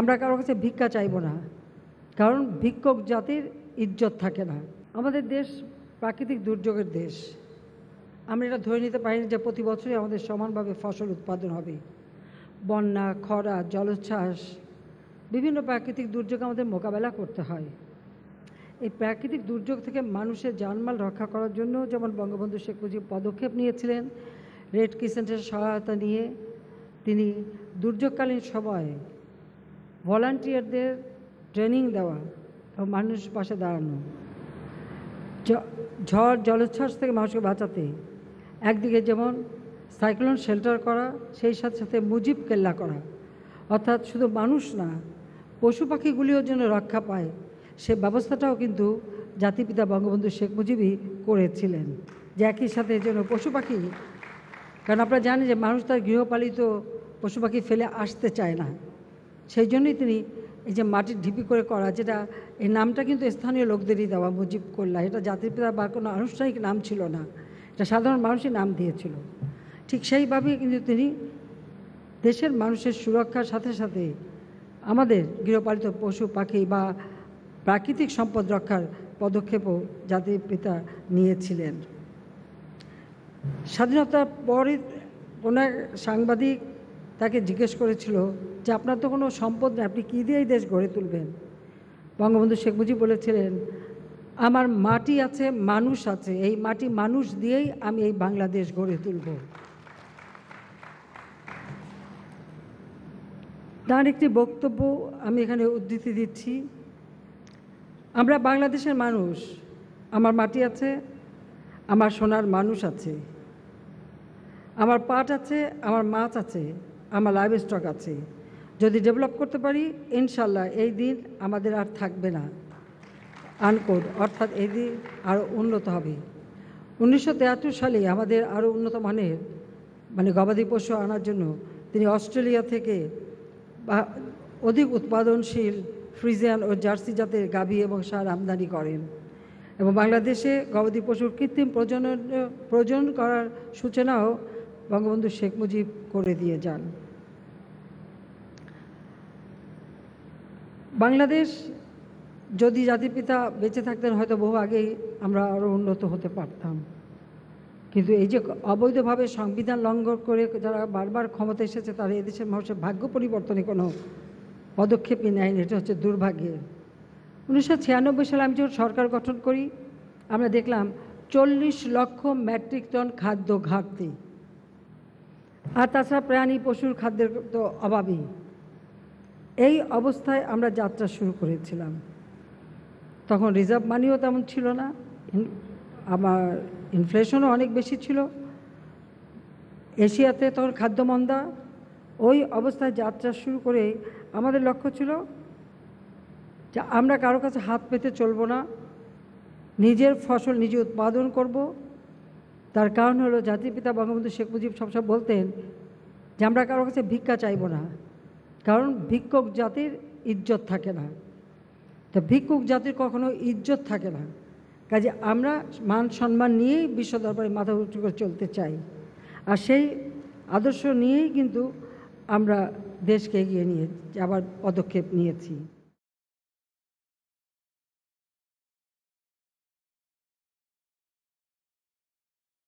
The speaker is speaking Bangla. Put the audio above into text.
আমরা কারো কাছে ভিক্ষা চাইব না, কারণ ভিক্ষুক জাতির ইজ্জত থাকে না। আমাদের দেশ প্রাকৃতিক দুর্যোগের দেশ। আমরা এটা ধরে নিতে পারি না যে প্রতি বছরই আমাদের সমানভাবে ফসল উৎপাদন হবে। বন্যা, খরা, জলোচ্ছ্বাস, বিভিন্ন প্রাকৃতিক দুর্যোগ আমাদের মোকাবেলা করতে হয়। এই প্রাকৃতিক দুর্যোগ থেকে মানুষের জানমাল রক্ষা করার জন্য যেমন বঙ্গবন্ধু শেখ মুজিব পদক্ষেপ নিয়েছিলেন, রেড ক্রিসেন্টের সহায়তা নিয়ে তিনি দুর্যোগকালীন সময়ে ভলান্টিয়ারদের ট্রেনিং দেওয়া ও মানুষের পাশে দাঁড়ানো, ঝড় জলোচ্ছ্বাস থেকে মানুষকে বাঁচাতে একদিকে যেমন সাইক্লোন শেল্টার করা, সেই সাথে সাথে মুজিব কেল্লা করা, অর্থাৎ শুধু মানুষ না পশু পাখিগুলিও যেন রক্ষা পায় সে ব্যবস্থাটাও কিন্তু জাতিপিতা বঙ্গবন্ধু শেখ মুজিবই করেছিলেন। যে একই সাথে যেন পশু পাখি, কারণ আপনারা জানেন যে মানুষ তার গৃহপালিত পশু পাখি ফেলে আসতে চায় না, সেই জন্যই তিনি এই যে মাটির ঢিপি করে করা, যেটা এই নামটা কিন্তু স্থানীয় লোকদেরই দেওয়া, মুজিব কল্লা, এটা জাতির পিতা বা কোনো আনুষ্ঠানিক নাম ছিল না, এটা সাধারণ মানুষই নাম দিয়েছিল। ঠিক সেইভাবেই কিন্তু তিনি দেশের মানুষের সুরক্ষার সাথে সাথে আমাদের গৃহপালিত পশু পাখি বা প্রাকৃতিক সম্পদ রক্ষার পদক্ষেপও জাতির পিতা নিয়েছিলেন। স্বাধীনতার পরে কোনো এক সাংবাদিক তাকে জিজ্ঞেস করেছিল যে আপনার তো কোনো সম্পদ নেই, আপনি কী দিয়ে এই দেশ গড়ে তুলবেন? বঙ্গবন্ধু শেখ মুজিব বলেছিলেন, আমার মাটি আছে, মানুষ আছে, এই মাটি মানুষ দিয়েই আমি এই বাংলাদেশ গড়ে তুলব। তার একটি বক্তব্য আমি এখানে উদ্ধৃতি দিচ্ছি, আমরা বাংলাদেশের মানুষ, আমার মাটি আছে, আমার সোনার মানুষ আছে, আমার পাট আছে, আমার মাছ আছে, আমার লাইভ স্টক আছে, যদি ডেভেলপ করতে পারি ইনশাল্লাহ এই দিন আমাদের আর থাকবে না, আনকোড, অর্থাৎ এই দিন আরও উন্নত হবে। 1973 সালে আমাদের আরও উন্নত মানের গবাদি পশু আনার জন্য তিনি অস্ট্রেলিয়া থেকে অধিক উৎপাদনশীল ফ্রিজিয়ান ও জার্সি জাতের গাভী এবং সার আমদানি করেন এবং বাংলাদেশে গবাদি পশুর কৃত্রিম প্রজনন করার সূচনাও বঙ্গবন্ধু শেখ মুজিব করে দিয়ে যান। বাংলাদেশ যদি জাতির পিতা বেঁচে থাকতেন হয়তো বহু আগেই আমরা আরও উন্নত হতে পারতাম, কিন্তু এই যে অবৈধভাবে সংবিধান লঙ্ঘন করে যারা বারবার ক্ষমতা এসেছে তারা এদেশের মানুষের ভাগ্য পরিবর্তনে কোনো পদক্ষেপই নেয়নি, এটা হচ্ছে দুর্ভাগ্যের। 1996 সালে আমি যখন সরকার গঠন করি আমরা দেখলাম 40 লক্ষ মেট্রিক টন খাদ্য ঘাটতি, আর তাছাড়া প্রাণী পশুর খাদ্যের তো অভাবই। এই অবস্থায় আমরা যাত্রা শুরু করেছিলাম। তখন রিজার্ভ মানিও তেমন ছিল না, আমার ইনফ্লেশনও অনেক বেশি ছিল, এশিয়াতে তখন খাদ্যমন্দা। ওই অবস্থায় যাত্রা শুরু করে আমাদের লক্ষ্য ছিল যে আমরা কারো কাছে হাত পেতে চলব না, নিজের ফসল নিজে উৎপাদন করব। তার কারণ হলো জাতির পিতা বঙ্গবন্ধু শেখ মুজিব সবসময় বলতেন যে আমরা কারো কাছে ভিক্ষা চাইব না, কারণ ভিক্ষুক জাতির ইজ্জত থাকে না। তো ভিক্ষুক জাতির কখনো ইজ্জত থাকে না, কাজে আমরা মান সম্মান নিয়েই বিশ্ব দরবারে মাথা উঁচু করে চলতে চাই, আর সেই আদর্শ নিয়েই কিন্তু আমরা দেশকে এগিয়ে নিয়ে যাবার পদক্ষেপ নিয়েছি।